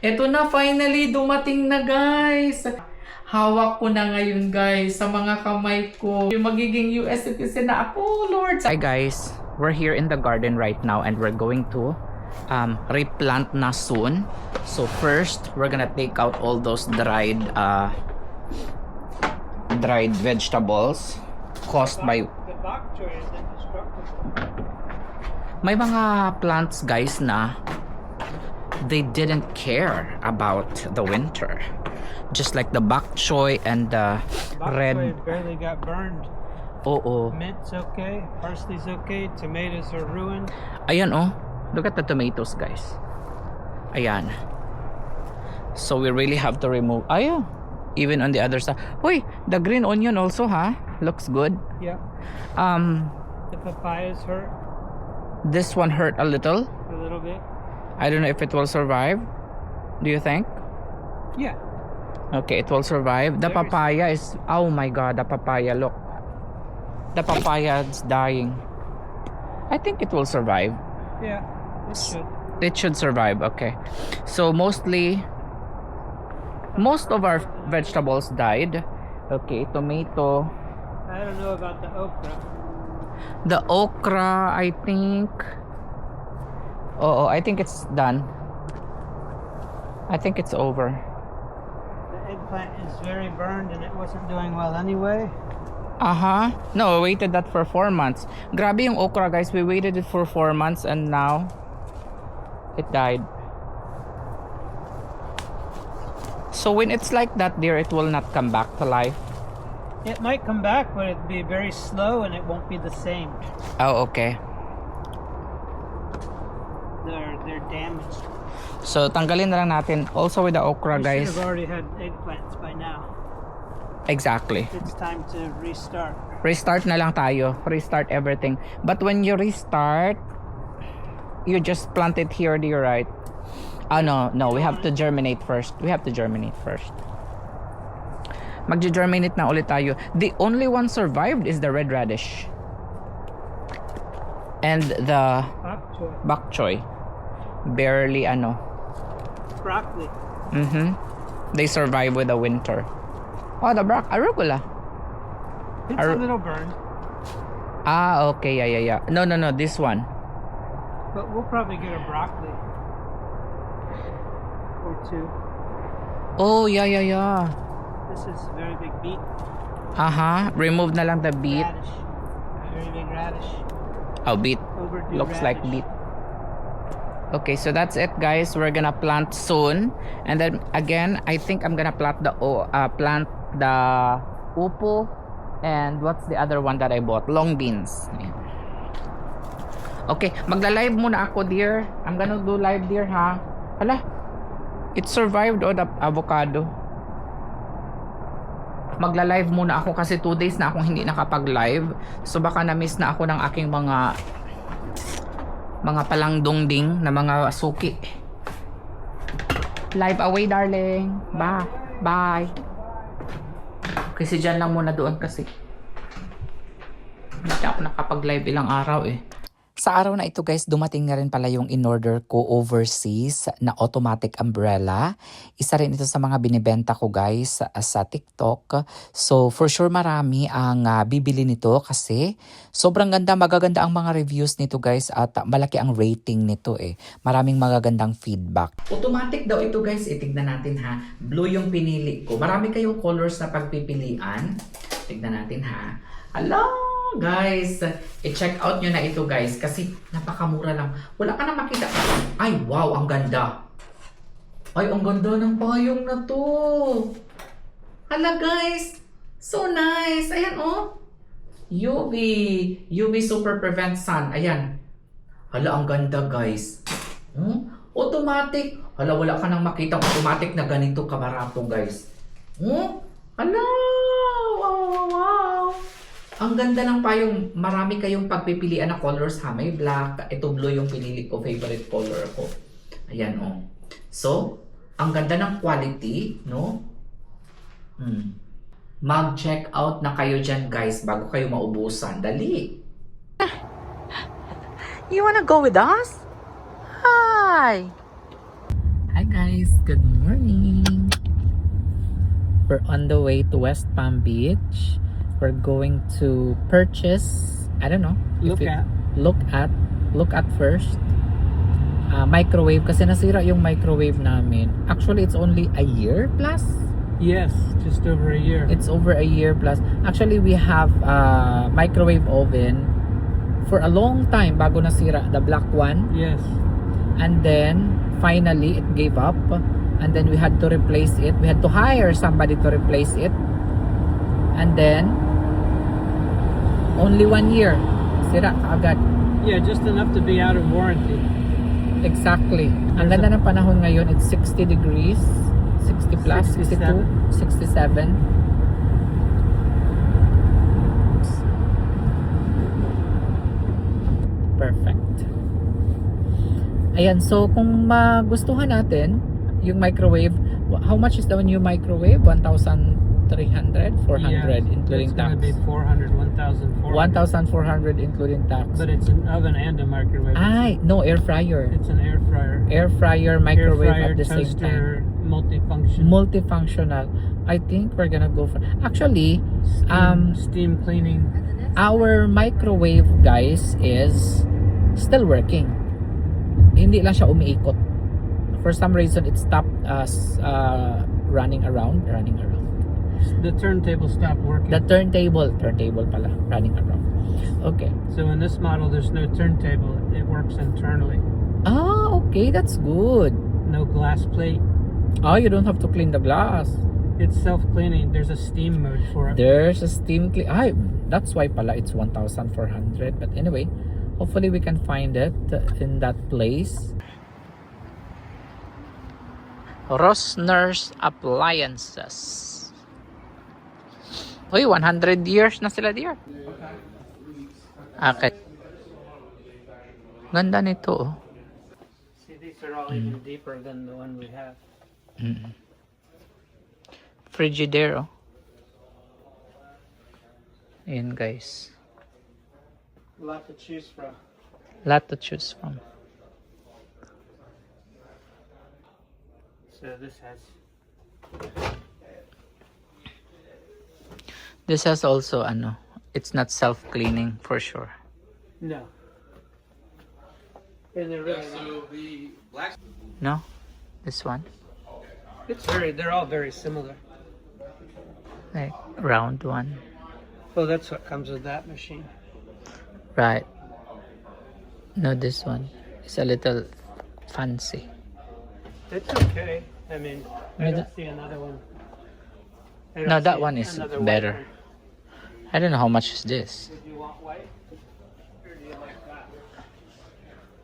Eto na, finally, dumating na guys. Hawak ko na ngayon guys sa mga kamay ko. Yung magiging US citizen na ako, Lord. Hi guys, we're here in the garden right now and we're going to replant na soon. So first, we're gonna take out all those dried vegetables caused by... The bok choy is indestructible. May mga plants guys na they didn't care about the winter. Just like the bok choy and the Bok red... choy barely got burned. Oo. Mint's okay, parsley's okay, tomatoes are ruined. Ayan oh. Look at the tomatoes guys. Ayan. So we really have to remove... Ayan. Even on the other side. Uy, the green onion also ha? Looks good. Yeah. The papayas hurt This one hurt a little. a little bit. I don't know if it will survive. Do you think? Yeah. Okay, it will survive. The Very papaya is... Oh my god, the papaya, look. The papaya is dying. I think it will survive. Yeah. It should. It should survive, okay. So mostly... Most of our vegetables died. Okay, tomato. I don't know about the okra. The okra, I think... Oh, I think it's done. I think it's over. The eggplant is very burned and it wasn't doing well anyway. No, we waited that for 4 months. Grabe yung okra guys. We waited it for 4 months and now it died. So when it's like that dear, it will not come back to life. It might come back, but it'd be very slow and it won't be the same. Oh, okay. They're damaged. So tanggalin na lang natin. Also with the okra We guys. should have already had eggplants by now. Exactly. It's time to restart. Restart na lang tayo. Restart everything. But when you restart, you just plant it here, dear, right? Oh, no. We have to germinate first. Mag-germinate na ulit tayo. The only one survived is the red radish. And the Bok choy. bok choy. Barely Broccoli. They survive with the winter. Oh, the arugula. It's a little burned, Ah, okay. Yeah. No. This one. but we'll probably get a broccoli or two. Oh, yeah. This is a very big beet. Remove na lang the beet. Radish. Very big radish. Oh, beet. Overdue Looks like radish. beet. Okay, so that's it guys. We're gonna plant soon. And then again, I think I'm gonna plant the upo. And what's the other one that I bought? Long beans. Ayan. Okay, magla-live muna ako dear. I'm gonna do live dear ha. Hala, it survived the avocado. Magla-live muna ako kasi 2 days na akong hindi nakapag-live. So baka na-miss na ako ng aking mga palangdongding na mga suki. Live away darling. Bye. Kasi dyan lang muna doon kasi. Hindi ako nakapag-live ilang araw eh. Sa araw na ito guys, dumating na rin pala yung in-order ko overseas na automatic umbrella. Isa rin ito sa mga binibenta ko guys sa TikTok. So for sure marami ang bibili nito kasi sobrang magaganda ang mga reviews nito guys at malaki ang rating nito eh. Maraming magagandang feedback. Automatic daw ito guys, itignan natin ha. Blue yung pinili ko. Marami kayong colors na pagpipilian. Tignan natin ha. Hello! Guys, i-check out nyo na ito guys kasi napakamura lang. Wala ka na makita. Ay, wow, ang ganda. Ay, ang ganda ng payong na to. Hala guys, so nice. Ayan oh. UV Super Prevent Sun. Ayan. Hala, ang ganda guys. Automatic. Hala, wala ka nang makita automatic na ganito kabarato guys. Hala, wow. Ang ganda ng payong, marami kayong pagpipilian na colors ha. May black, ito blue yung pinili ko, favorite color ko. Ayan oh. So, ang ganda ng quality, no? Mag-check out na kayo dyan guys bago kayo maubusan. Dali! You wanna go with us? Hi! Hi Guys, good morning. We're on the way to West Palm Beach. We're going to purchase, I don't know. Look at first. Microwave kasi nasira yung microwave namin. Actually, it's only a year plus. Yes, just over a year. It's over a year plus. Actually, we have a microwave oven for a long time bago nasira, the black one. Yes. And then finally it gave up, and then we had to replace it. We had to hire somebody to replace it, and then only 1 year sira agad. Yeah, just enough to be out of warranty. Exactly. Ang ganda ng panahon ngayon, it's 60 degrees, 60 plus, 62, 67. Perfect. Ayan, so kung magustuhan natin yung microwave, how much is the new microwave? 1,300? 400 including it's tax? It's going to be 400, 1,400. 1,400 including tax. But it's an oven and a microwave. Ay, no, air fryer. It's an air fryer. Air fryer, microwave Air fryer, at the same toaster, time. multifunction. Multifunctional. I think we're gonna go for... Actually, steam cleaning. our microwave, guys, is still working. Hindi lang siya umiikot. For some reason, it stopped us running around. The turntable stopped working. The turntable pala, running around. Okay. So in this model, there's no turntable. It works internally. Ah, okay, that's good. No glass plate. Oh, you don't have to clean the glass. It's self-cleaning. There's a steam mode for it. There's a steam clean. Ay, that's why pala it's 1,400. But anyway, hopefully we can find it in that place. Rosner's Appliances. Uy, 100 years na sila dear. Okay. Ganda nito oh. See, these are all even deeper than the one we have. Frigidaire oh. Ayan guys. A lot to choose from. Lot to choose from. So this has also ano, it's not self-cleaning for sure. No. And they're really No? This one? they're all very similar. Like round one. Well, that's what comes with that machine. Right. No, this one. It's a little fancy. It's okay. I mean, I don't see another one. I don't No, that see one is another white better. one. I don't know how much is this. Do you want white? Or do you like that?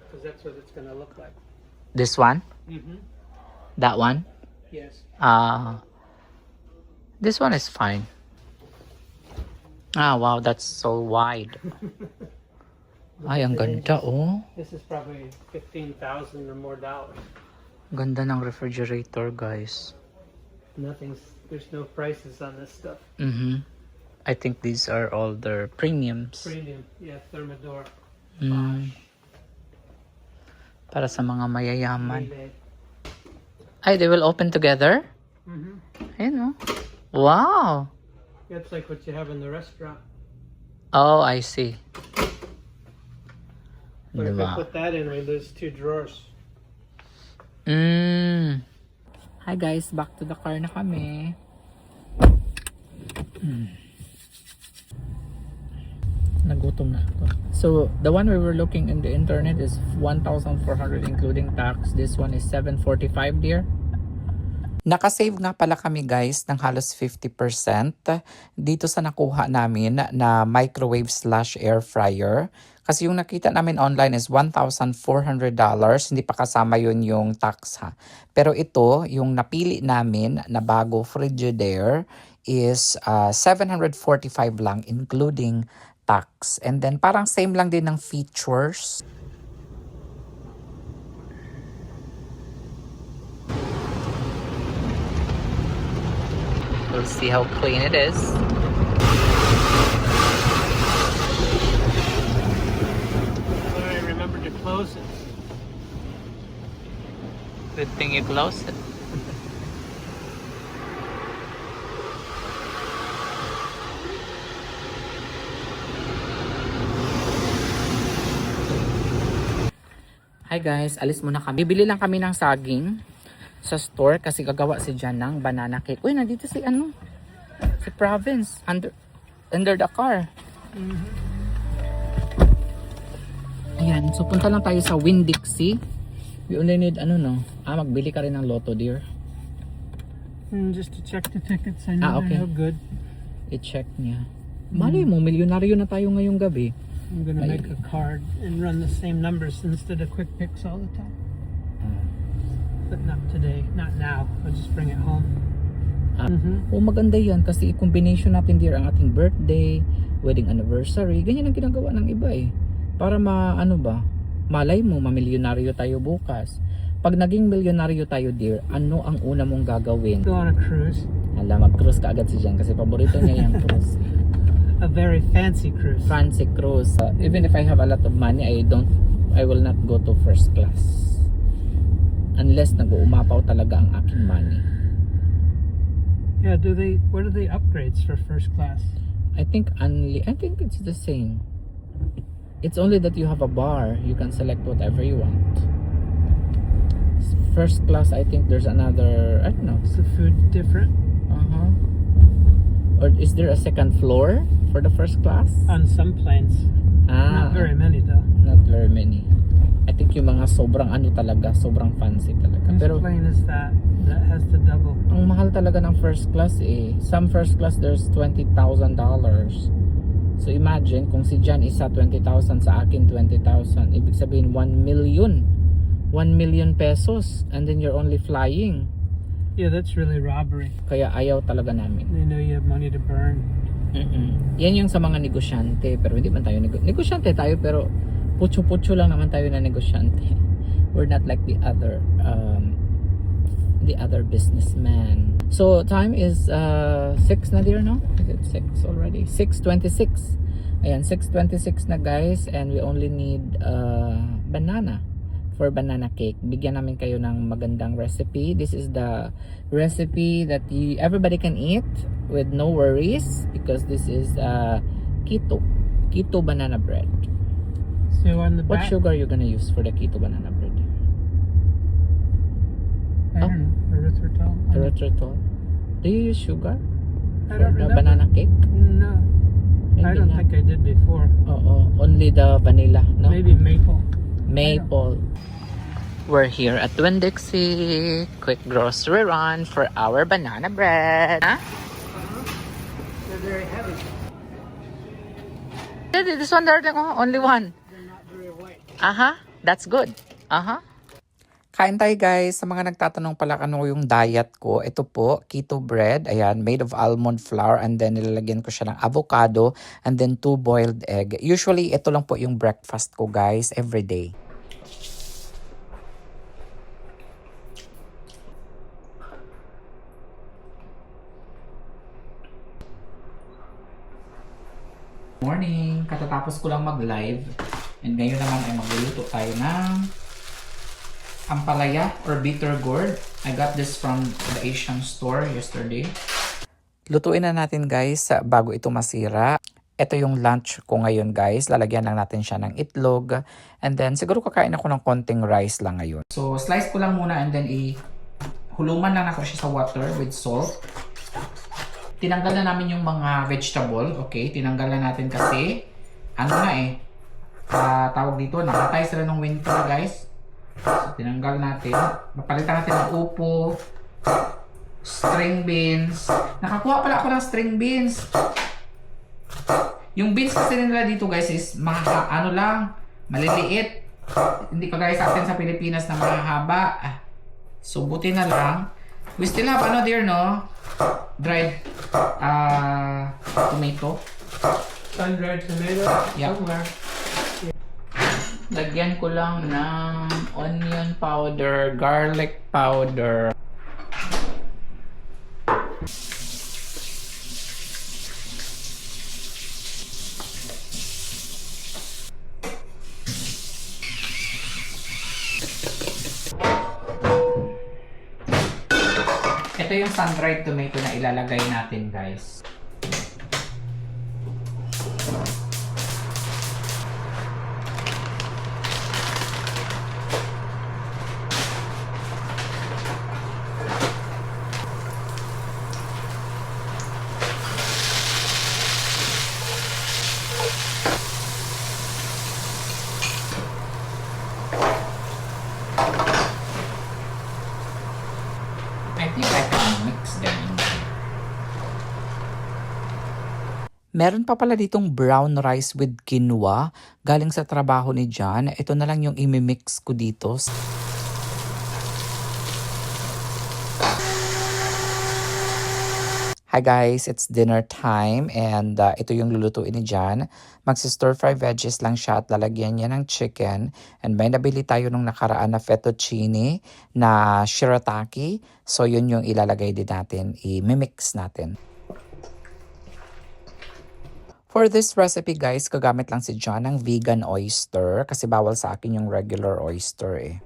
Because that's what it's going to look like. This one? Mm-hmm. That one? Yes. This one is fine. Ah, wow, that's so wide. Ay, ang ganda, oh. This is probably $15,000 or more dollars. Ganda ng refrigerator, guys. There's no prices on this stuff. I think these are all their premiums. Premium, yeah, Thermador. Para sa mga mayayaman. eBay. Ay, they will open together? Ayun, oh. Wow! It's like what you have in the restaurant. Oh, I see. But if I Diba? put that in, we lose 2 drawers. Hi guys, back to the car na kami. Nagutom na ako. So, the one we were looking in the internet is 1,400 including tax. This one is 745 dear. Nakasave nga pala kami guys ng halos 50% dito sa nakuha namin na microwave / air fryer. Kasi yung nakita namin online is $1,400. Hindi pa kasama yun yung tax ha. Pero ito, yung napili namin na bago Frigidaire is 745 lang including tax. And then parang same lang din ng features. We'll see how clean it is. I remember to close it. Good thing you closed it. Hi guys, alis muna kami. Bibili lang kami ng saging sa store kasi gagawa si Jan ng banana cake. Uy, nandito si si Province under the car. Ayan, so punta lang tayo sa Winn-Dixie. We only need magbili ka rin ng lotto, dear. Just to check the tickets, I know okay. they're no good. I-check niya. Malay mo, milyonaryo na tayo ngayong gabi. I'm gonna make a card and run the same numbers instead of quick picks all the time. But not today, not now. I'll just bring it home. Maganda yan kasi i-combination natin dear ang ating birthday, wedding anniversary. Ganyan ang ginagawa ng iba eh. Para malay mo, mamilyonaryo tayo bukas. Pag naging milyonaryo tayo dear, ano ang una mong gagawin? Go on a cruise. Mag-cruise ka agad si Jan kasi paborito niya yung cruise. A very fancy cruise. Fancy cruise. Even if I have a lot of money, I will not go to first class. Unless nag-uumapaw talaga ang aking money. Yeah, what are the upgrades for first class? I think it's the same. It's only that you have a bar. You can select whatever you want. First class, I think there's another, I don't know. Is the food different? Or is there a second floor for the first class? On some planes. Not very many though. Not very many. I think yung mga sobrang sobrang fancy talaga. Whose Pero plane is that has the double? ang mahal talaga ng first class eh. Some first class there's $20,000. So imagine kung si Jan isa 20,000 sa akin 20,000. Ibig sabihin 1 million. 1 million pesos and then you're only flying. Yeah, that's really robbery. Kaya ayaw talaga namin. They know you have money to burn. Yan yung sa mga negosyante. Pero hindi man tayo negosyante tayo pero putyo-putyo lang naman tayo na negosyante. We're not like the other businessman. So time is 6 na dear, no? Is it 6 already? 6:26. Ayan, 6:26 na guys and we only need banana for banana cake. Bigyan namin kayo ng magandang recipe. This is the recipe that everybody can eat with no worries because this is keto banana bread. So on the What back, sugar are you gonna use for the keto banana bread? I don't know, erythritol. Erythritol. Do you use sugar I for don't the remember. banana cake? No, I Maybe don't not. think I did before. Oo, only the vanilla, no? Maybe maple. Maple. We're here at Winn-Dixie. Quick grocery run for our banana bread. Huh? They're very heavy. This one, darling. Only one. They're not very white. That's good. Kain tayo guys. Sa mga nagtatanong pala ano yung diet ko, ito po, keto bread. Ayan, made of almond flour and then nilalagyan ko siya ng avocado and then 2 boiled egg. Usually, ito lang po yung breakfast ko guys every day. Morning! Katatapos ko lang mag-live and ngayon naman ay magluluto tayo ng ampalaya or bitter gourd. I got this from the Asian store yesterday. Lutuin na natin guys bago ito masira. Ito yung lunch ko ngayon guys. Lalagyan lang natin siya ng itlog and then siguro kakain ako ng konting rice lang ngayon. So slice ko lang muna and then huluman lang ako siya sa water with salt. Tinanggal na namin yung mga vegetable, okay? Tinanggal na natin kasi, tawag dito, nakatay sila ng winter, guys. So, tinanggal natin. Papalitan natin ng upo, string beans. Nakakuha pala ako ng string beans. Yung beans kasi nila dito, guys, is maliliit. Hindi kagaya sa atin sa Pilipinas na mahaba. So, buti na lang. We still have, dear, no? Dried tomato. Sun-dried tomato? Yeah. Somewhere. Lagyan ko lang ng onion powder, garlic powder. Ito yung sun-dried tomato na ilalagay natin, guys. I think I can mix them in. Meron pa pala ditong brown rice with quinoa galing sa trabaho ni John. Ito na lang yung imimix ko dito. Hi guys, it's dinner time and ito yung lulutuin ni John. Magsi-stir fry veggies lang siya at lalagyan niya ng chicken. And may nabili tayo nung nakaraan na fettuccine na shirataki. So yun yung ilalagay din natin, i-mix natin. For this recipe guys, gagamit lang si John ng vegan oyster kasi bawal sa akin yung regular oyster eh.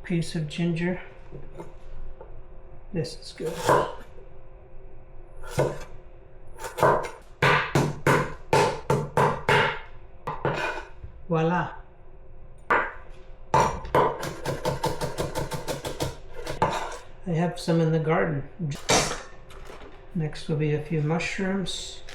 Piece of ginger. This is good. Voila. I have some in the garden. Next will be a few mushrooms.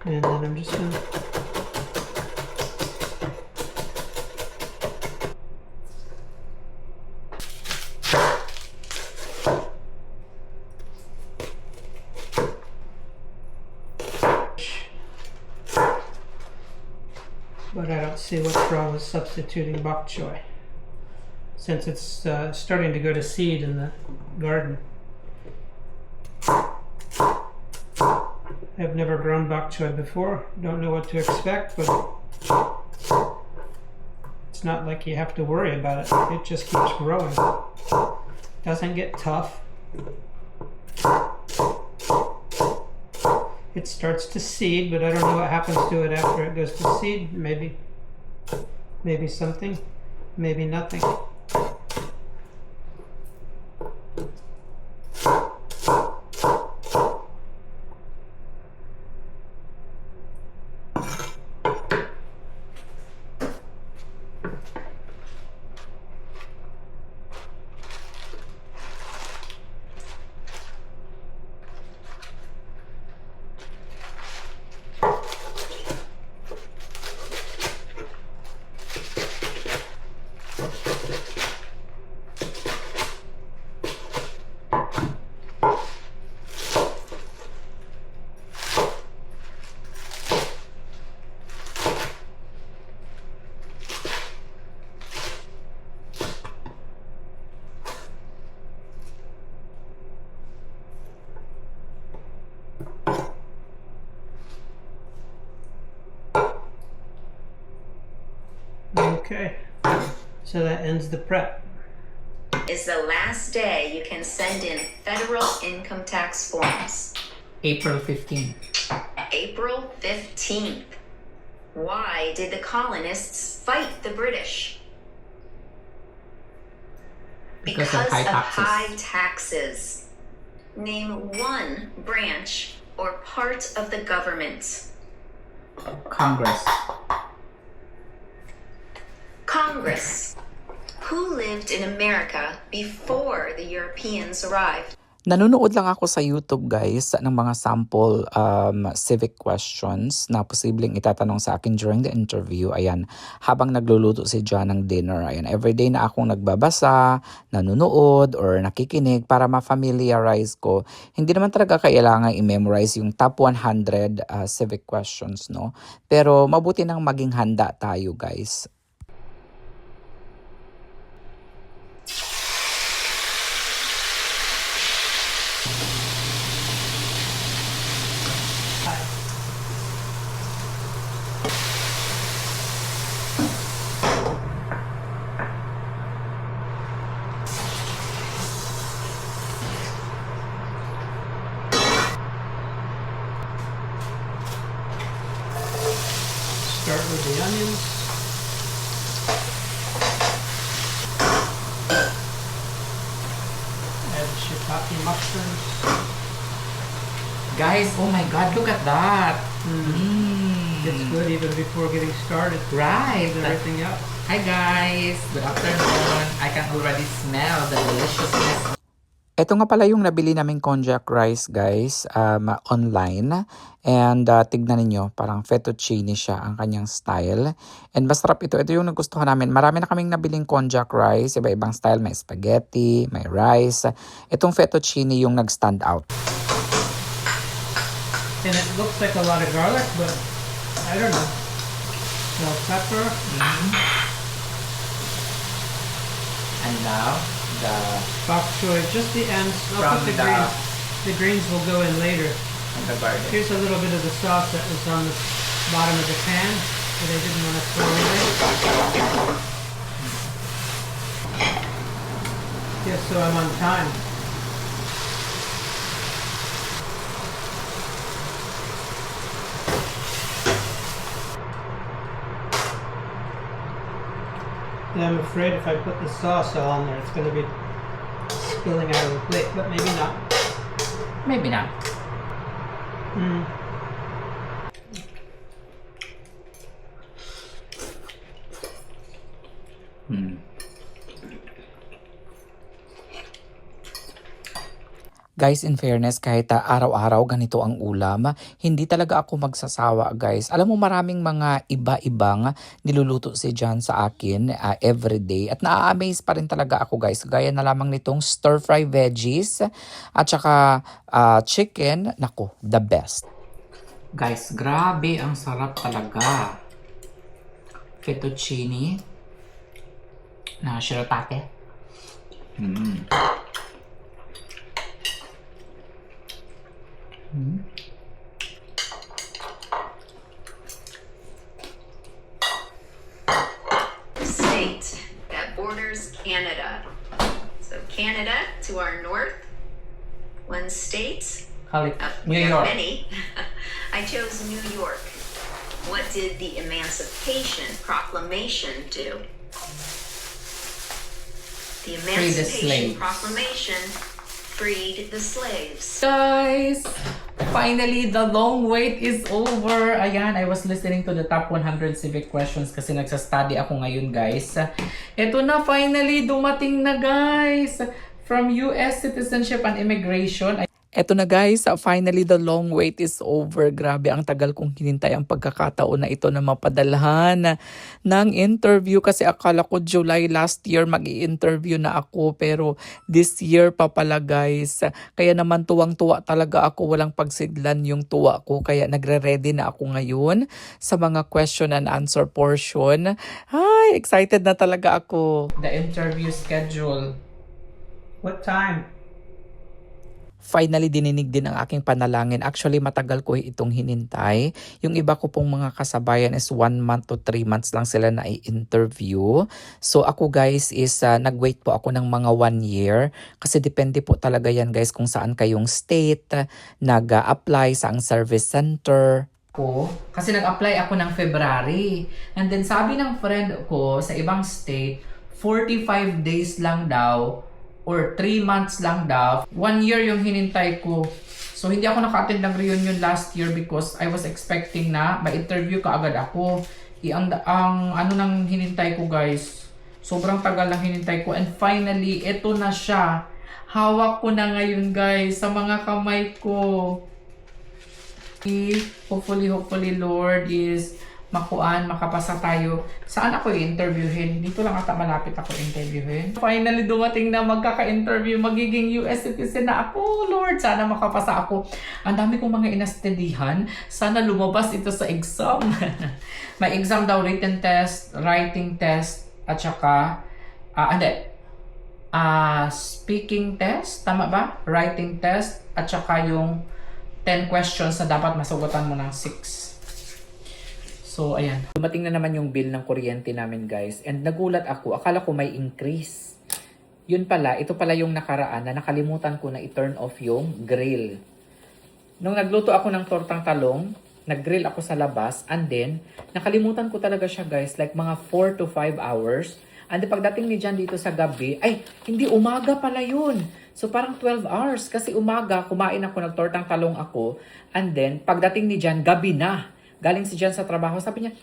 And then I'm just gonna but I don't see what's wrong with substituting bok choy since it's starting to go to seed in the garden. I've never grown bok choy before, don't know what to expect, but it's not like you have to worry about it. It just keeps growing. Doesn't get tough. It starts to seed, but I don't know what happens to it after it goes to seed. Maybe something, maybe nothing. Okay, so that ends the prep. Is the last day you can send in federal income tax forms. April 15. April 15th. Why did the colonists fight the British? Because of high taxes. high taxes. Name one branch or part of the government. Congress. Congress. Who lived in America before the Europeans arrived? Nanonood lang ako sa YouTube guys ng mga sample civic questions na posibleng itatanong sa akin during the interview. Ayan, habang nagluluto si John ng dinner. Ayan, everyday na akong nagbabasa, nanonood, or nakikinig para ma-familiarize ko. Hindi naman talaga kailangan i-memorize yung top 100 civic questions, no? Pero mabuti nang maging handa tayo guys. Start with the onions. Add shiitake mushrooms. Guys, oh my God, look at that! It's good even before getting started. Right! With everything else. Hi guys! Good afternoon! I can already smell the deliciousness. Ito nga pala yung nabili naming konjac rice guys online. And tignan ninyo, parang fettuccine siya ang kanyang style. And masarap ito. Ito yung nagustuhan namin. Marami na kaming nabiling konjac rice. Iba-ibang style. May spaghetti, may rice. Itong fettuccine yung nag-stand out. And it looks like a lot of garlic, but I don't know. Bell pepper. And now, the Bok choy, just the ends. I'll From put the the- greens. The greens will go in later. garlic. Here's a little bit of the sauce that was on the bottom of the pan that I didn't want to throw away. Just so I'm on time. And I'm afraid if I put the sauce all on there, it's going to be spilling out of the plate, but maybe not. Maybe not. Guys, in fairness, kahit araw-araw ganito ang ulam, hindi talaga ako magsasawa guys. Alam mo, maraming mga iba-ibang niluluto si John sa akin everyday. At na-amaze pa rin talaga ako guys. Gaya na lamang nitong stir-fry veggies at saka chicken. Nako, the best. Guys, grabe ang sarap talaga. Fettuccine na shiratake. State that borders Canada. So Canada to our north, one state. New There are York. many. I chose New York. What did the Emancipation Proclamation do? The the Emancipation slaves. Proclamation freed the slaves. Guys, finally, the long wait is over. Ayan, I was listening to the top 100 civic questions kasi nagsa-study ako ngayon, guys. Ito na, finally, dumating na, guys. From US Citizenship and Immigration. Eto na guys, finally the long wait is over. Grabe, ang tagal kong hinintay ang pagkakataon na ito na mapadalhan ng interview kasi akala ko July last year mag-i-interview na ako pero this year pa pala guys. Kaya naman tuwang-tuwa talaga ako, walang pagsidlan yung tuwa ko kaya nagre-ready na ako ngayon sa mga question and answer portion. Ay, excited na talaga ako. The interview schedule. What time? Finally, dininig din ang aking panalangin. Actually, matagal ko itong hinintay. Yung iba ko pong mga kasabayan is 1 month to 3 months lang sila na i-interview. So ako guys is nag-wait po ako ng mga 1 year. Kasi depende po talaga yan guys kung saan kayong state, nag-apply sa ang service center. Kasi nag-apply ako ng February. And then sabi ng friend ko sa ibang state, 45 days lang daw or 3 months lang daw. 1 year yung hinintay ko. So hindi ako naka-attend ng reunion last year because I was expecting na ma-interview ka agad ako. ang ano nang hinintay ko guys. Sobrang tagal lang hinintay ko. And finally, ito na siya. Hawak ko na ngayon guys sa mga kamay ko. Hopefully Lord is makapasa tayo. Saan ako i-interviewin? Dito lang ata malapit ako interviewin. Finally, dumating na magkaka-interview. Magiging US citizen na ako, Lord. Sana makapasa ako. Ang dami kong mga inastedihan. Sana lumabas ito sa exam. May exam daw, written test, writing test, at saka, speaking test, tama ba? Writing test, at saka yung 10 questions na dapat masugutan mo ng 6. So, ayan. Dumating na naman yung bill ng kuryente namin, guys. And nagulat ako. Akala ko may increase. Yun pala, ito pala yung nakaraan na nakalimutan ko na i-turn off yung grill. Nung nagluto ako ng tortang talong, nag-grill ako sa labas, and then, nakalimutan ko talaga siya, guys. Like, mga 4 to 5 hours. And then, pagdating ni Jan dito sa gabi, ay, hindi, umaga pala yun. So, parang 12 hours. Kasi umaga, kumain ako, nagtortang talong ako. And then, pagdating ni Jan, gabi na. Galing si Jan sa trabaho, sabi niya,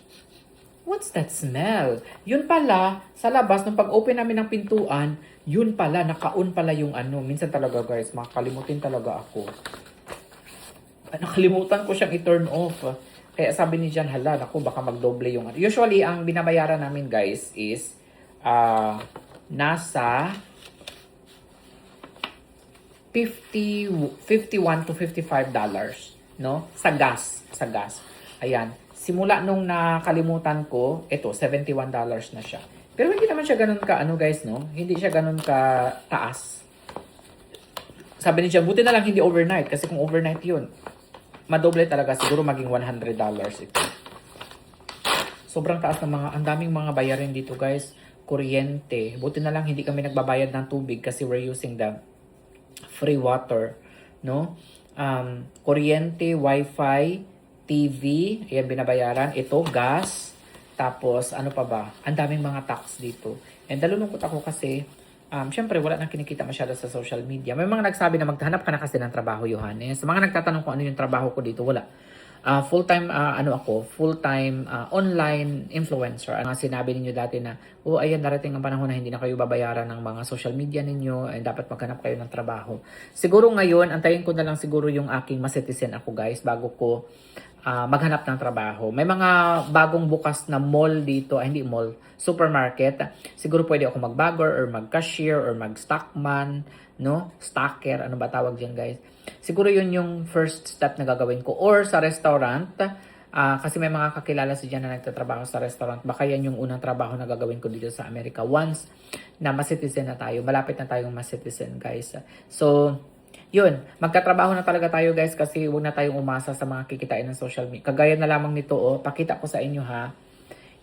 what's that smell? Yun pala, sa labas, nung pag-open namin ng pintuan, yun pala, naka-on pala yung ano. Minsan talaga guys, makakalimutin talaga ako. Nakalimutan ko siyang i-turn off. Kaya sabi ni Jan, hala, naku, baka magdoble yung ano. Usually, ang binabayaran namin guys is, nasa 51 to $55, no? Sa gas. Ayan. Simula nung nakalimutan ko, ito, $71 na siya. Pero hindi naman siya ganun ka, ano guys, no? Hindi siya ganun ka taas. Sabi niya, buti na lang hindi overnight. Kasi kung overnight yun, madoble talaga. Siguro maging $100 ito. Sobrang taas ng ang daming mga bayarin dito guys. Kuryente. Buti na lang hindi kami nagbabayad ng tubig kasi we're using the free water, no? Kuryente, wifi, TV, ayan binabayaran. Ito, gas. Tapos, ano pa ba? Ang daming mga tax dito. And nalulungkot ako kasi, syempre, wala nang kinikita masyado sa social media. May mga nagsabi na maghanap ka na kasi ng trabaho, Johannes. Sa mga nagtatanong kung ano yung trabaho ko dito, wala. Full-time, full-time online influencer. Sinabi ninyo dati na, ayan, darating ang panahon na hindi na kayo babayaran ng mga social media ninyo and dapat maghanap kayo ng trabaho. Siguro ngayon, antayin ko na lang siguro yung aking masitizen ako, guys, bago ko maghanap ng trabaho. May mga bagong bukas na mall dito, hindi mall, supermarket. Siguro pwede ako mag-bagger or mag-cashier or mag-stockman, no? Stacker, ano ba tawag dyan, guys? Siguro yun yung first step na gagawin ko. Or sa restaurant, kasi may mga kakilala si dyan na nagtatrabaho sa restaurant. Baka yan yung unang trabaho na gagawin ko dito sa Amerika. Once na ma-citizen na tayo, malapit na tayong ma-citizen, guys. So, yun, magkatrabaho na talaga tayo guys kasi huwag na tayong umasa sa mga kikitain ng social media. Kagaya na lamang nito, pakita ko sa inyo ha.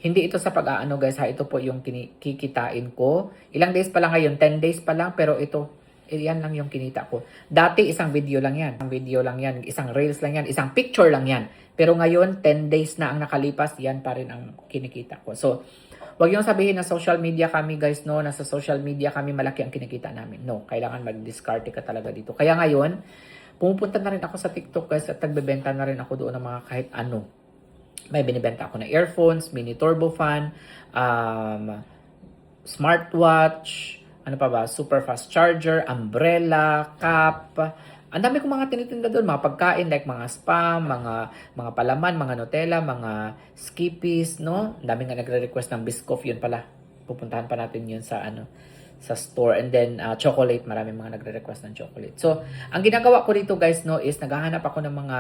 Hindi ito sa pag-aano guys ha, ito po yung kikitain ko. Ilang days pa lang ngayon, 10 days pa lang, pero ito, yan lang yung kinita ko. Dati isang video lang yan, isang reels lang yan, isang picture lang yan. Pero ngayon, 10 days na ang nakalipas, yan pa rin ang kinikita ko. So, wag yung sabihin na social media kami guys, no, nasa social media kami malaki ang kinikita namin. No, kailangan mag-discard ka talaga dito. Kaya ngayon, pumupunta na rin ako sa TikTok guys at nagbebenta na rin ako doon ng mga kahit ano. May binibenta ako na earphones, mini turbo fan, smartwatch, ano pa ba, super fast charger, umbrella, cap. Ang dami kong mga tinitinda doon, mga pagkain like mga spam, mga palaman, mga Nutella, mga Skippies, no? Ang dami nga nagre-request ng Biscoff, yun pala. Pupuntahan pa natin yun sa sa store. And then chocolate, marami mga nagre-request ng chocolate. So, ang ginagawa ko dito guys, no, is naghahanap ako ng mga,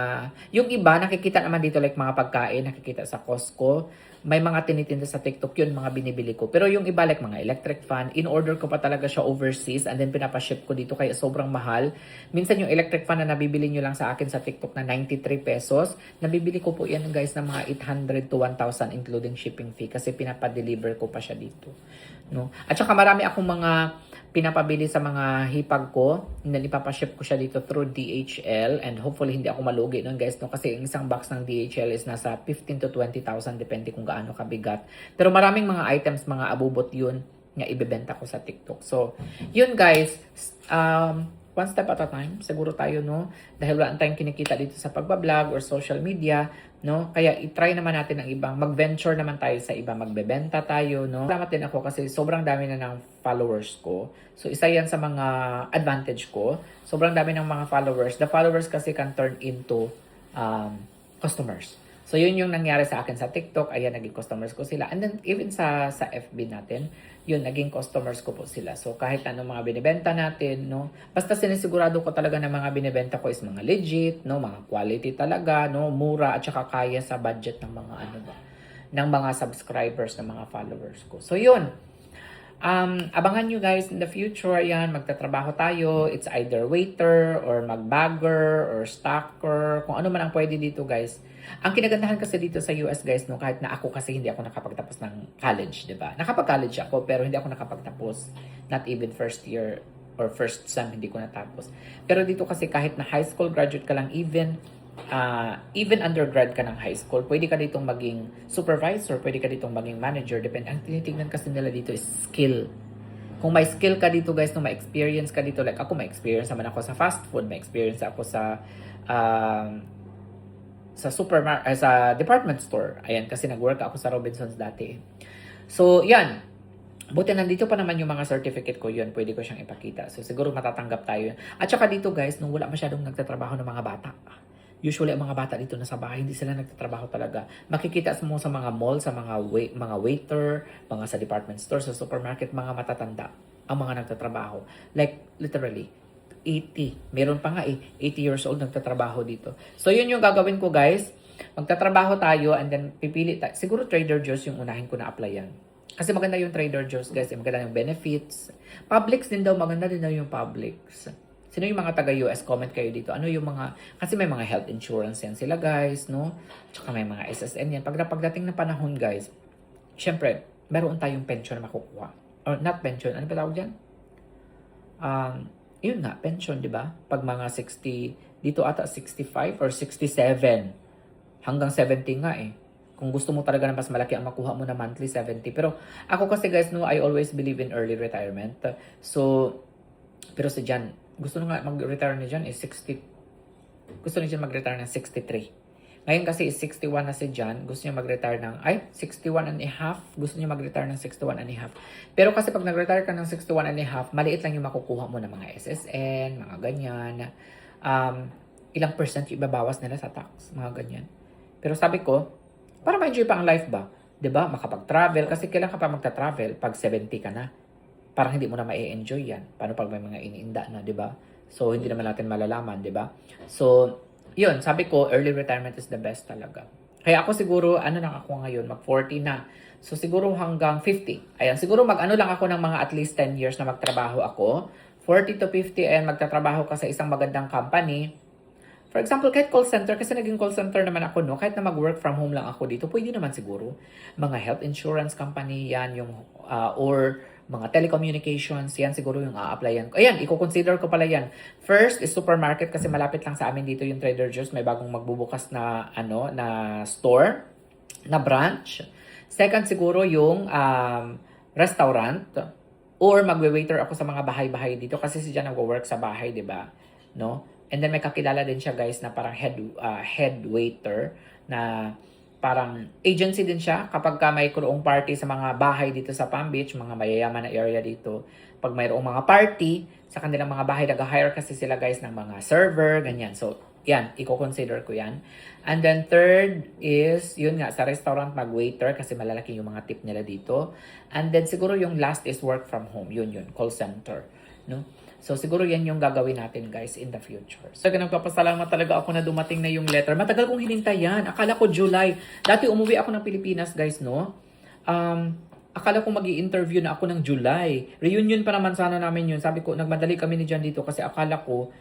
yung iba nakikita naman dito like mga pagkain, nakikita sa Costco. May mga tinitinda sa TikTok yun, mga binibili ko. Pero yung iba like mga electric fan, in-order ko pa talaga siya overseas and then pinapaship ko dito kaya sobrang mahal. Minsan yung electric fan na nabibili nyo lang sa akin sa TikTok na 93 pesos, nabibili ko po yan guys ng mga 800 to 1,000 including shipping fee kasi pinapa-deliver ko pa siya dito. No? At saka marami akong mga pinapabili sa mga hipag ko, ipapaship ko siya dito through DHL and hopefully hindi ako malugi nun guys, no? Kasi yung isang box ng DHL is nasa 15 to 20,000 depende kung gaano kabigat. Pero maraming mga items, mga abubot yun na ibebenta ko sa TikTok. So, yun guys, one step at a time, siguro tayo, no? Dahil wala tayong kinikita dito sa pagbablog or social media, no? Kaya i-try naman natin ang ibang, mag-venture naman tayo sa iba, magbebenta tayo, no? Salamat din ako kasi sobrang dami na ng followers ko. So, isa yan sa mga advantage ko. Sobrang dami ng mga followers. The followers kasi can turn into customers. So, yun yung nangyari sa akin sa TikTok. Ayan, naging customers ko sila. And then, even sa FB natin, yun, naging customers ko po sila. So, kahit ano mga binibenta natin, no? Basta sinisigurado ko talaga na mga binibenta ko is mga legit, no? Mga quality talaga, no? Mura at saka kaya sa budget ng mga ano ba, ng mga subscribers, ng mga followers ko. So, yun. Abangan nyo guys in the future, yan, magtatrabaho tayo. It's either waiter or magbagger or stocker, kung ano man ang pwede dito guys. Ang kinagandahan kasi dito sa US guys, no, kahit na ako kasi hindi ako nakapagtapos ng college, 'di ba? Nakapag-college ako pero hindi ako nakapagtapos. Not even first year or first sem hindi ko natapos. Pero dito kasi kahit na high school graduate ka lang, even undergrad ka ng high school, pwede ka ditong maging supervisor, pwede ka ditong maging manager. Depende. Ang tinitingnan kasi nila dito is skill. Kung may skill ka dito guys, no, may experience ka dito, like ako may experience naman ako sa fast food, may experience ako sa department store. Ayan, kasi nag-work ako sa Robinsons dati. So, yan. Buti nandito pa naman yung mga certificate ko, yun, pwede ko siyang ipakita. So, siguro matatanggap tayo. At saka dito guys, nung wala masyadong nagtatrabaho ng mga bata. Usually, ang mga bata dito nasa bahay, hindi sila nagtatrabaho talaga. Makikita mo sa mga mall, sa mga waiter, mga sa department store, sa supermarket, mga matatanda ang mga nagtatrabaho. Like, literally, 80. Meron pa nga 80 years old nagtatrabaho dito. So, yun yung gagawin ko, guys. Magtatrabaho tayo and then pipili tayo. Siguro Trader Joe's yung unahin ko na applyan. Kasi maganda yung Trader Joe's, guys. Maganda yung benefits. Publix din daw. Maganda din daw yung Publix. Sino yung mga taga-US? Comment kayo dito. Ano yung mga... Kasi may mga health insurance yan sila, guys, no? Tsaka may mga SSN yan. Pagdating ng panahon, guys, syempre, meron tayong pension na makukuha. Or not pension. Ano ba tawag dyan? Yun nga, pension, di ba? Pag mga 60, dito ata 65 or 67, hanggang 70 nga eh. Kung gusto mo talaga na mas malaki ang makuha mo na monthly, 70. Pero ako kasi guys, no, I always believe in early retirement. So, pero si Jan, gusto na nga mag-retire ni Jan is 60. Gusto ni Jan mag-retire ng 63. Ngayon kasi is 61 na si Jan, gusto niya mag-retire ng, 61 and a half. Gusto niya mag-retire ng 61 and a half. Pero kasi pag nag-retire ka ng 61 and a half, maliit lang yung makukuha mo ng mga SSN, mga ganyan. Ilang percent yung ibabawas nila sa tax, mga ganyan. Pero sabi ko, para ma-enjoy pa ang life ba? 'Di ba? Makapag-travel, kasi kailan ka pa magta-travel pag 70 ka na? Parang hindi mo na ma-enjoy yan. Paano pag may mga iniinda na, 'di ba? So, hindi naman natin malalaman, 'di ba? So, yun, sabi ko, early retirement is the best talaga. Kaya ako siguro, ano lang ako ngayon, mag-40 na. So, siguro hanggang 50. Ayan, siguro mag-ano lang ako ng mga at least 10 years na magtrabaho ako. 40 to 50, ayan, magtatrabaho ka sa isang magandang company. For example, kahit call center, kasi naging call center naman ako, no? Kahit na mag-work from home lang ako dito, pwede naman siguro. Mga health insurance company, yan, yung, or mga telecommunications, yan siguro yung a-applyan ko. Ayan, i-consider ko pala yan. First is supermarket kasi malapit lang sa amin dito yung Trader Joe's. May bagong magbubukas na, na store, na branch. Second siguro yung restaurant or magwe-waiter ako sa mga bahay-bahay dito kasi siya nagwo-work sa bahay, di ba? No? And then may kakilala din siya guys na parang head waiter na parang agency din siya kapag ka may kuroong party sa mga bahay dito sa Palm Beach, mga mayayaman na area dito. Pag mayroong mga party sa kanilang mga bahay, nag-hire kasi sila guys ng mga server, ganyan. So, yan, i-consider ko yan. And then third is, yun nga, sa restaurant mag-waiter kasi malalaki yung mga tip nila dito. And then siguro yung last is work from home. Yun, call center. No? So, siguro yan yung gagawin natin, guys, in the future. So, nagpapasalamat talaga ako na dumating na yung letter. Matagal kong hinintay yan. Akala ko July. Dati umuwi ako ng Pilipinas, guys, no? Akala ko mag-i-interview na ako ng July. Reunion pa naman sana namin yun. Sabi ko, nagmadali kami ni Jan dito kasi akala ko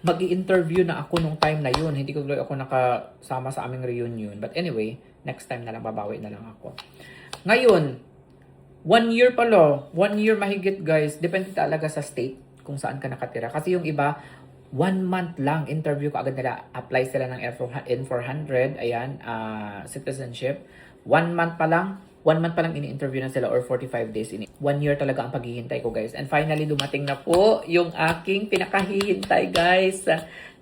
mag-i-interview na ako nung time na yun. Hindi ko tuloy ako nakasama sa aming reunion. But anyway, next time na lang, babawi na lang ako. Ngayon, 1 year pala. 1 year mahigit, guys. Depende talaga sa state kung saan ka nakatira. Kasi yung iba, 1 month lang interview ko agad nila. Apply sila ng N400, ayan, citizenship. 1 month pa lang, 1 month pa lang ini-interview na sila or 45 days. 1 year talaga ang paghihintay ko, guys. And finally, dumating na po yung aking pinakahihintay, guys.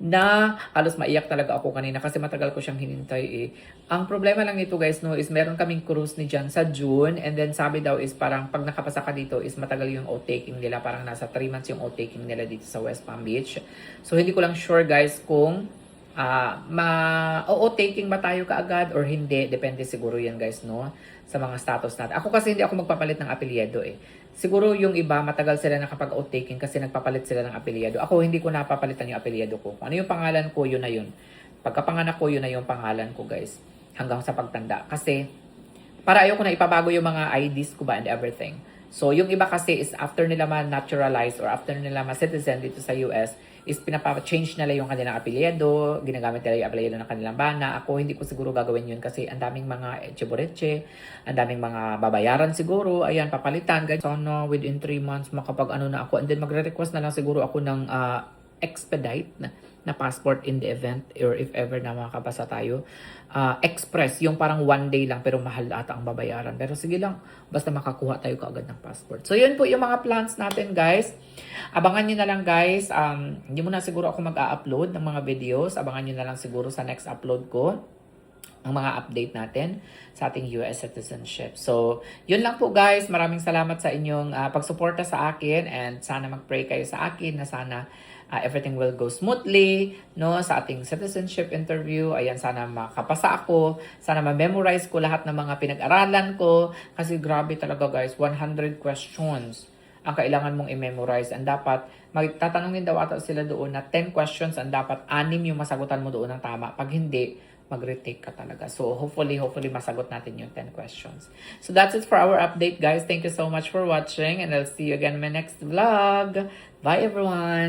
Na halos maiyak talaga ako kanina kasi matagal ko siyang hinintay eh. Ang problema lang nito, guys, no, is meron kaming cruise ni Jan sa June. And then sabi daw is parang pag nakapasa ka dito is matagal yung outtaking nila. Parang nasa 3 months yung outtaking nila dito sa West Palm Beach. So hindi ko lang sure, guys, kung taking ba tayo kaagad or hindi. Depende siguro yan, guys, no, sa mga status natin. Ako kasi hindi ako magpapalit ng apelyido eh. Siguro yung iba matagal sila nakapag-outtaking kasi nagpapalit sila ng apelyido. Ako hindi ko napapalitan yung apelyido ko. Kung ano yung pangalan ko, yun na yun. Pagkapanganak ko, yun na yung pangalan ko, guys. Hanggang sa pagtanda. Kasi para ayoko na ipabago yung mga IDs ko ba and everything. So yung iba kasi is after nila ma-naturalize or after nila ma-citizen dito sa US, is pinapa-change nila yung kanilang apelyido, ginagamit nila yung apelyido ng kanilang bana. Ako hindi ko siguro gagawin yun kasi ang daming mga etcheboreche, ang daming mga babayaran siguro, ayan, papalitan. Sana within 3 months makapag-ano na ako and then magre-request na lang siguro ako ng expedite na passport in the event or if ever na makakapasa tayo. Express, yung parang 1 day lang pero mahal ata ang babayaran. Pero sige lang, basta makakuha tayo kaagad ng passport. So yun po yung mga plans natin, guys. Abangan nyo na lang, guys. Hindi mo na siguro ako mag-a-upload ng mga videos. Abangan nyo na lang siguro sa next upload ko ang mga update natin sa ating US citizenship. So, yun lang po, guys. Maraming salamat sa inyong pagsuporta sa akin and sana mag-pray kayo sa akin na sana everything will go smoothly, no, sa ating citizenship interview. Ayan, sana makapasa ako, sana ma-memorize ko lahat ng mga pinag-aralan ko kasi grabe talaga, guys, 100 questions ang kailangan mong i-memorize and dapat magtatanungin daw ata sila doon na 10 questions and dapat 6 yung masagutan mo doon ng tama. Pag hindi, mag-retake ka talaga. So, hopefully masagot natin yung 10 questions. So, that's it for our update, guys. Thank you so much for watching and I'll see you again in my next vlog. Bye, everyone!